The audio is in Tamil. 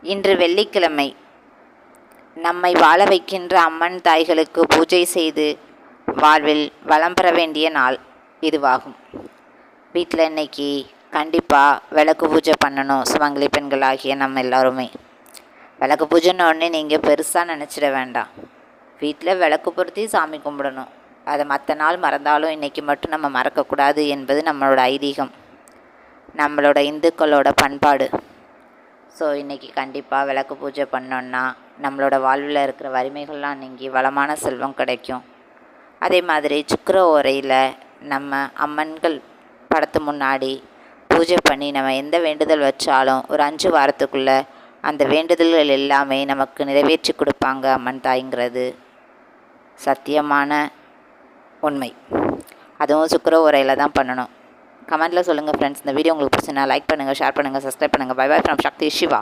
இன்று வெள்ளிக்கிழமை. நம்மை வாழ வைக்கின்ற அம்மன் தாய்களுக்கு பூஜை செய்து வாழ்வில் வளம் பெற வேண்டிய நாள் இதுவாகும். வீட்டில் இன்னைக்கு கண்டிப்பாக விளக்கு பூஜை பண்ணணும். சுமங்கலி பெண்களாகிய நம்ம எல்லாருமே விளக்கு பூஜைன்னு உடனே நீங்கள் பெருசாக நினச்சிட வேண்டாம். வீட்டில் விளக்கு பொருத்தி சாமி கும்பிடணும். அதை மற்ற நாள் மறந்தாலும் இன்றைக்கி மட்டும் நம்ம மறக்கக்கூடாது என்பது நம்மளோட ஐதீகம், நம்மளோட இந்துக்களோட பண்பாடு. ஸோ இன்றைக்கி கண்டிப்பாக விளக்கு பூஜை பண்ணோன்னா நம்மளோட வாழ்வில் இருக்கிற வறுமைகள்லாம் நீங்கி வளமான செல்வம் கிடைக்கும். அதே மாதிரி சுக்கிர ஓரையில் நம்ம அம்மன்கள் படத்து முன்னாடி பூஜை பண்ணி நம்ம எந்த வேண்டுதல் வச்சாலும் ஒரு 5 வாரத்துக்குள்ளே அந்த வேண்டுதல்கள் எல்லாமே நமக்கு நிறைவேற்றி கொடுப்பாங்க அம்மன் தாய்ங்கிறது சத்தியமான உண்மை. அதுவும் சுக்கிர ஓரையில் தான் பண்ணணும். கமெண்ட்டில் சொல்லுங்கள் ஃப்ரெண்ட்ஸ். இந்த வீடியோ உங்களுக்கு பிடிச்சினா லைக் பண்ணுங்கள், ஷேர் பண்ணுங்கள், சப்ஸ்கிரைப் பண்ணுங்கள். Bye bye from Shakti Siva.